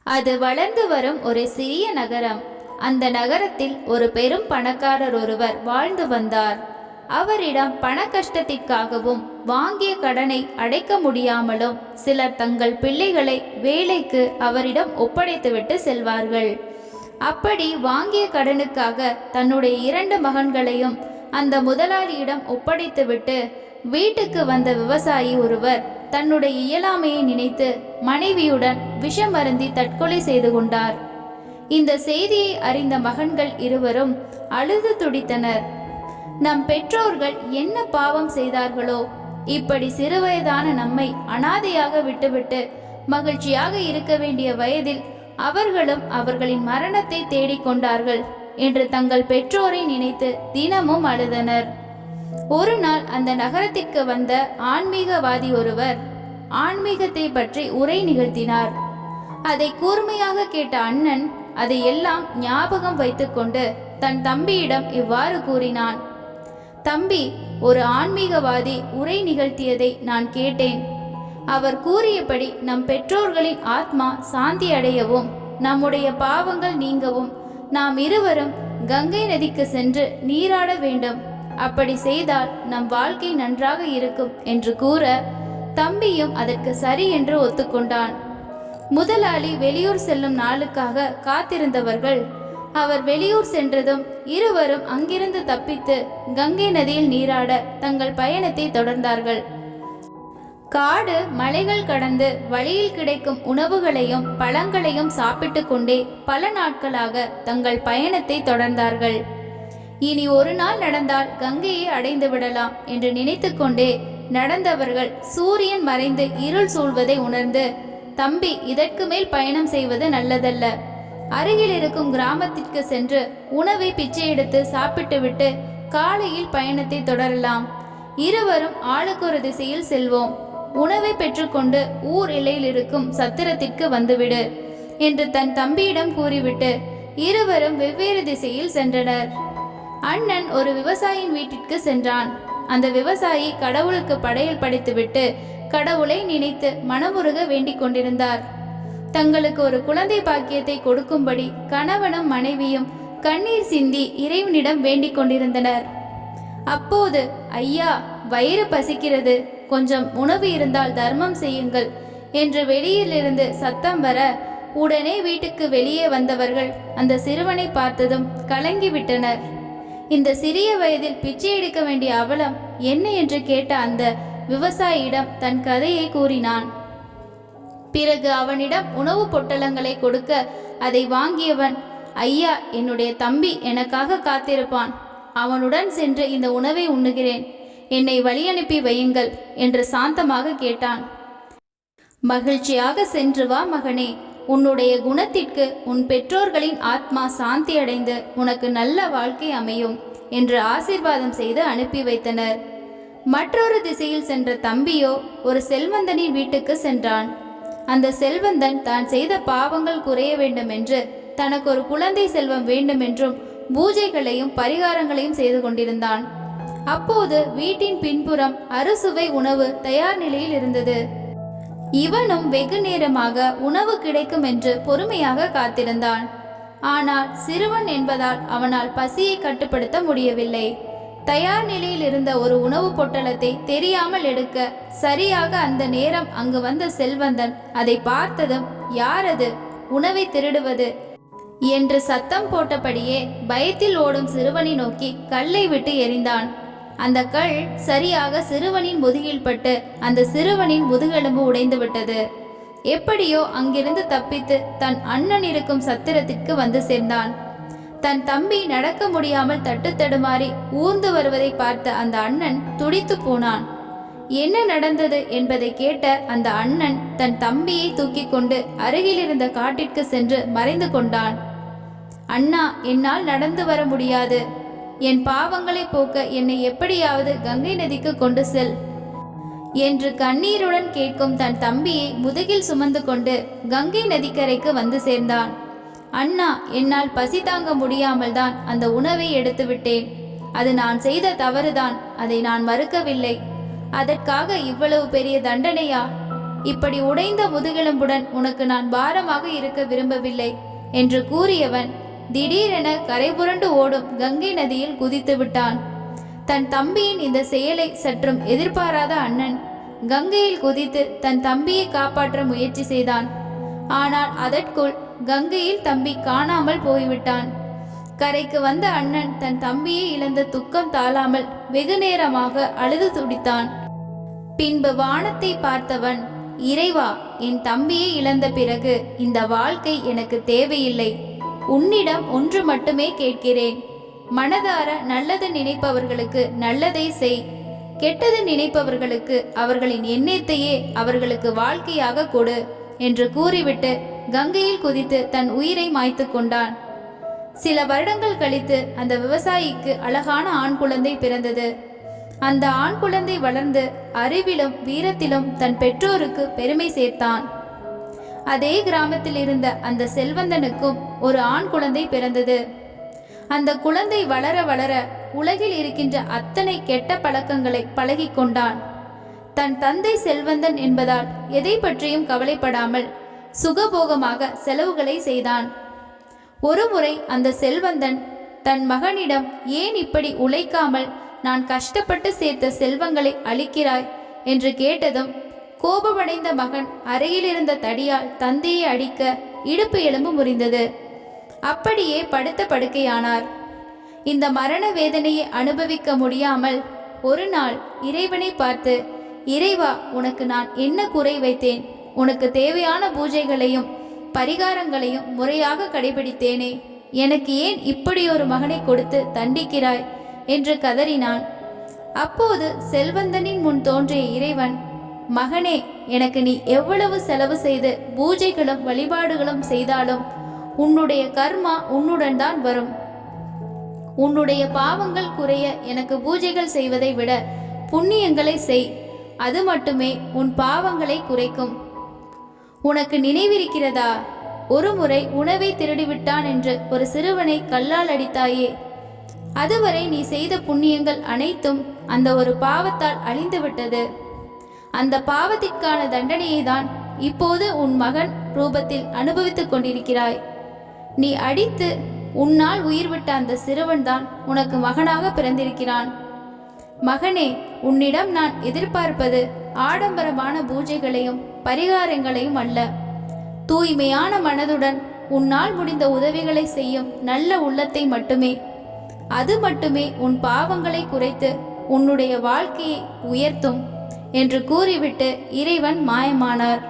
அது வளர்ந்து வரும் ஒரு சிறிய நகரம். அந்த நகரத்தில் ஒரு பெரும் பணக்காரர் ஒருவர் வாழ்ந்து வந்தார். அவரிடம் பண கஷ்டத்திற்காகவும் வாங்கிய கடனை அடைக்க முடியாமலும் சிலர் தங்கள் பிள்ளைகளை வேலைக்கு அவரிடம் ஒப்படைத்துவிட்டு செல்வார்கள். அப்படி வாங்கிய கடனுக்காக தன்னுடைய 2 மகன்களையும் அந்த முதலாளியிடம் ஒப்படைத்துவிட்டு வீட்டுக்கு வந்த விவசாயி ஒருவர் தன்னுடைய இயலாமையை நினைத்து மனைவியுடன் விஷமருந்தி தற்கொலை செய்து கொண்டார். இந்த செய்தியை அறிந்த மகன்கள் இருவரும் அழுது துடித்தனர். நம் பெற்றோர்கள் என்ன பாவம் செய்தார்களோ, இப்படி சிறுவயதான நம்மை அனாதையாக விட்டுவிட்டு மகிழ்ச்சியாக இருக்க வேண்டிய வயதில் அவர்களும் அவர்களின் மரணத்தை தேடிக்கொண்டார்கள் என்று தங்கள் பெற்றோரை நினைத்து தினமும் அழுதனர். ஒரு நாள் அந்த நகரத்திற்கு வந்த ஆன்மீகவாதி ஒருவர் ஆன்மீகத்தை பற்றி உரை நிகழ்த்தினார். அதை கூர்மையாக கேட்ட அண்ணன் அதை எல்லாம் ஞாபகம் வைத்துக்கொண்டு தன் தம்பியிடம் இவ்வாறு கூறினான். தம்பி, ஒரு ஆன்மீகவாதி உரை நிகழ்த்தியதை நான் கேட்டேன். அவர் கூறியபடி நம் பெற்றோர்களின் ஆத்மா சாந்தி அடையவும் நம்முடைய பாவங்கள் நீங்கவும் நாம் இருவரும் கங்கை நதிக்கு சென்று நீராட வேண்டும். அப்படி செய்தால் நம் வாழ்க்கை நன்றாக இருக்கும் என்று கூற தம்பியும் அதற்கு சரி என்று ஒத்துக்கொண்டான். முதலாளி வெளியூர் செல்லும் நாளுக்காக காத்திருந்தவர்கள் அவர் வெளியூர் சென்றதும் இருவரும் அங்கிருந்து தப்பித்து கங்கை நதியில் நீராட தங்கள் பயணத்தை தொடர்ந்தார்கள். காடு மலைகள் கடந்து வழியில் கிடைக்கும் உணவுகளையும் பழங்களையும் சாப்பிட்டு கொண்டே பல நாட்களாக தங்கள் பயணத்தை தொடர்ந்தார்கள். இனி ஒரு நாள் நடந்தால் கங்கையை அடைந்து விடலாம் என்று நினைத்து கொண்டே நடந்தவர்கள் சூரியன் மறைந்து இருள் சூழ்வதை உணர்ந்து, தம்பி, இதற்கு மேல் பயணம் செய்வது நல்லதல்ல. அருகில் இருக்கும் கிராமத்திற்கு சென்று உணவை பிச்சை எடுத்து சாப்பிட்டுவிட்டு காலையில் பயணத்தை தொடரலாம். இருவரும் ஆளுக்கொரு திசையில் செல்வோம். உணவை பெற்றுக்கொண்டு ஊர் எல்லையில் இருக்கும் சத்திரத்திற்கு வந்துவிடு என்று தன் தம்பியிடம் கூறிவிட்டு இருவரும் வெவ்வேறு திசையில் சென்றனர். அண்ணன் ஒரு விவசாயியின் வீட்டிற்கு சென்றான். அந்த விவசாயி கடவுளுக்கு படையல் படைத்துவிட்டு கடவுளை நினைத்து மனமுருக வேண்டிக் கொண்டிருந்தார். தங்களுக்கு ஒரு குழந்தை பாக்கியத்தை கொடுக்கும்படி கணவனும் மனைவியும் கண்ணீர் சிந்தி இறைவனிடம் வேண்டிக் கொண்டிருந்தனர். அப்போது, ஐயா, வயிறு பசிக்கிறது, கொஞ்சம் உணவு இருந்தால் தர்மம் செய்யுங்கள் என்று வெளியிலிருந்து சத்தம் வர உடனே வீட்டுக்கு வெளியே வந்தவர்கள் அந்த சிறுவனை பார்த்ததும் கலங்கிவிட்டனர். இந்த சிறிய வயதில் பிச்சை எடுக்க வேண்டிய அவலம் என்ன என்று கேட்ட அந்த விவசாயியிடம் தன் கதையை கூறினான். பிறகு அவனிடம் உணவு பொட்டலங்களை கொடுக்க அதை வாங்கியவன், ஐயா, என்னுடைய தம்பி எனக்காக காத்திருப்பான். அவனுடன் சென்று இந்த உணவை உண்ணுகிறேன். என்னை வழி அனுப்பி வையுங்கள் என்று சாந்தமாக கேட்டான். மகிழ்ச்சியாக சென்று வா மகனே. உன்னுடைய குணத்திற்கு உன் பெற்றோர்களின் ஆத்மா சாந்தி அடைந்து உனக்கு நல்ல வாழ்க்கை அமையும் என்று ஆசீர்வாதம் செய்து அனுப்பி வைத்தனர். மற்றொரு திசையில் சென்ற தம்பியோ ஒரு செல்வந்தனின் வீட்டுக்கு சென்றான். அந்த செல்வந்தன் தான் செய்த பாவங்கள் குறைய வேண்டும் என்று, தனக்கு ஒரு குழந்தை செல்வம் வேண்டும் என்றும் பூஜைகளையும் பரிகாரங்களையும் செய்து கொண்டிருந்தான். அப்போது வீட்டின் பின்புறம் அறுசுவை உணவு தயார் நிலையில் இருந்தது. இவனும் வெகு நேரமாக உணவு கிடைக்கும் என்று பொறுமையாக காத்திருந்தான். ஆனால் சிறுவன் என்பதால் அவனால் பசியை கட்டுப்படுத்த முடியவில்லை. தயார் நிலையில் இருந்த ஒரு உணவு பொட்டலத்தை தெரியாமல் எடுக்க சரியாக அந்த நேரம் அங்கு வந்த செல்வந்தன் அதை பார்த்ததும், யாரது உணவை திருடுவது என்று சத்தம் போட்டபடியே பயத்தில் ஓடும் சிறுவனை நோக்கி கல்லை விட்டு எறிந்தான். அந்த கல் சரியாக சிறுவனின் முதுகில் பட்டு அந்த சிறுவனின் முதுகெலும்பு உடைந்து விட்டது. எப்படியோ அங்கிருந்து தப்பித்து தன் அண்ணன் இருக்கும் சத்திரத்திற்கு வந்து சேர்ந்தான். தன் தம்பி நடக்க முடியாமல் தட்டு தடுமாறி ஊர்ந்து வருவதை பார்த்த அந்த அண்ணன் துடித்து போனான். என்ன நடந்தது என்பதை கேட்ட அந்த அண்ணன் தன் தம்பியை தூக்கி கொண்டு அருகில் இருந்த காட்டிற்கு சென்று மறைந்து கொண்டான். அண்ணா, என்னால் நடந்து வர முடியாது. என் பாவங்களை போக்க என்னை எப்படியாவது கங்கை நதிக்கு கொண்டு செல் என்று கண்ணீருடன் கேட்கும் தன் தம்பியை முதுகில் சுமந்து கொண்டு கங்கை நதிக்கரைக்கு வந்து சேர்ந்தான். அண்ணா, என்னால் பசி தாங்க முடியாமல் தான் அந்த உணவை எடுத்து விட்டேன். அது நான் செய்த தவறுதான். அதை நான் மறுக்கவில்லை. அதற்காக இவ்வளவு பெரிய தண்டனையா இப்படி உடைந்த முதுகெலும்புடன் உனக்கு நான் பாரமாக இருக்க விரும்பவில்லை என்று கூறியவன் திடீரென கரைபுரண்டு ஓடும் கங்கை நதியில் குதித்து விட்டான். தன் தம்பியின் இந்த செயலை சற்றும் எதிர்பாராத அண்ணன் கங்கையில் குதித்து தன் தம்பியை காப்பாற்ற முயற்சி செய்தான். ஆனால் அதற்குள் கங்கையில் தம்பி காணாமல் போய்விட்டான். கரைக்கு வந்த அண்ணன் தன் தம்பியை இழந்த துக்கம் தாழாமல் வெகு நேரமாக அழுது துடித்தான். பின்பு வானத்தை பார்த்தவன், இறைவா, என் தம்பியை இழந்த பிறகு இந்த வாழ்க்கை எனக்கு தேவையில்லை. உன்னிடம் ஒன்று மட்டுமே கேட்கிறேன். மனதார நல்லது நினைப்பவர்களுக்கு நல்லதை செய், கெட்டது நினைப்பவர்களுக்கு அவர்களின் எண்ணத்தையே அவர்களுக்கு வாழ்க்கையாக கொடு என்று கூறிவிட்டு கங்கையில் குதித்து தன் உயிரை மாய்த்து கொண்டான். சில வருடங்கள் கழித்து அந்த விவசாயிக்கு அழகான ஆண் குழந்தை பிறந்தது. அந்த ஆண் குழந்தை வளர்ந்து அறிவிலும் வீரத்திலும் தன் பெற்றோருக்கு பெருமை சேர்த்தான். அதே கிராமத்தில் இருந்த அந்த செல்வந்தனுக்கும் ஒரு ஆண் குழந்தை பிறந்தது. அந்த குழந்தை வளர வளர உலகில் இருக்கின்ற அத்தனை கெட்ட பழக்கங்களை பழகி கொண்டான். தன் தந்தை செல்வந்தன் என்பதால் எதை பற்றியும் கவலைப்படாமல் சுகபோகமாக செலவுகளை செய்தான். ஒருமுறை அந்த செல்வந்தன் தன் மகனிடம், ஏன் இப்படி உழைக்காமல் நான் கஷ்டப்பட்டு சேர்த்த செல்வங்களை அளிக்கிறாய் என்று கேட்டதும் கோபமடைந்த மகன் அறையில் இருந்த தடியால் தந்தையை அடிக்க இடுப்பு எலும்பு முறிந்தது. அப்படியே படுத்த படுக்கையானார். இந்த மரண வேதனையை அனுபவிக்க முடியாமல் ஒரு நாள் இறைவனை பார்த்து, இறைவா, உனக்கு நான் என்ன குறை வைத்தேன்? உனக்கு தேவையான பூஜைகளையும் பரிகாரங்களையும் முறையாக கடைபிடித்தேனே, எனக்கு ஏன் இப்படி ஒரு மகனை கொடுத்து தண்டிக்கிறாய் என்று கதறினான். அப்போது செல்வந்தனின் முன் தோன்றிய இறைவன், மகனே, எனக்கு நீ எவ்வளவு செலவு செய்து பூஜைகளும் வழிபாடுகளும் செய்தாலும் உன்னுடைய கர்மா உன்னுடன் தான் வரும். உன்னுடைய பாவங்கள் குறைய எனக்கு பூஜைகள் செய்வதை விட புண்ணியங்களை செய், அது மட்டுமே உன் பாவங்களை குறைக்கும். உனக்கு நினைவிருக்கிறதா, ஒருமுறை உணவை திருடிவிட்டான் என்று ஒரு சிறுவனை கல்லால் அடித்தாயே? அதுவரை நீ செய்த புண்ணியங்கள் அனைத்தும் அந்த ஒரு பாவத்தால் அழிந்துவிட்டது. அந்த பாவத்திற்கான தண்டனையை தான் இப்போது உன் மகன் ரூபத்தில் அனுபவித்துக் கொண்டிருக்கிறாய். நீ அடித்து உன்னால் உயிர் விட்ட அந்த சிறுவன் தான் உனக்கு மகனாக பிறந்திருக்கிறான். மகனே, உன்னிடம் நான் எதிர்பார்ப்பது ஆடம்பரமான பூஜைகளையும் பரிகாரங்களையும் அல்ல, தூய்மையான மனதுடன் உன்னால் முடிந்த உதவிகளை செய்யும் நல்ல உள்ளத்தை மட்டுமே. அது மட்டுமே உன் பாவங்களை குறைத்து உன்னுடைய வாழ்க்கையை உயர்த்தும் என்று கூறிவிட்டு இறைவன் மாயமானார்.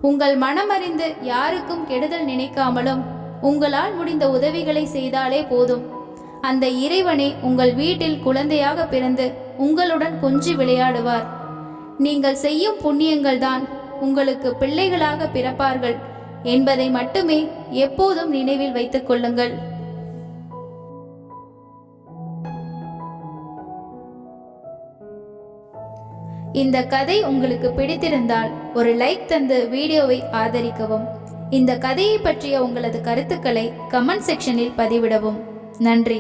உங்கள் மனமறிந்து யாருக்கும் கெடுதல் நினைக்காமலும் உங்களால் முடிந்த உதவிகளை செய்தாலே போதும். அந்த இறைவனை உங்கள் வீட்டில் குழந்தையாக பிறந்து உங்களுடன் கொஞ்சி விளையாடுவார். நீங்கள் செய்யும் புண்ணியங்கள் தான் உங்களுக்கு பிள்ளைகளாக பிறப்பார்கள் என்பதை மட்டுமே எப்போதும் நினைவில் வைத்துக் கொள்ளுங்கள். இந்த கதை உங்களுக்கு பிடித்திருந்தால் ஒரு லைக் தந்து வீடியோவை ஆதரிக்கவும். இந்த கதையை பற்றிய உங்களது கருத்துக்களை கமெண்ட் செக்ஷனில் பதிவிடவும். நன்றி.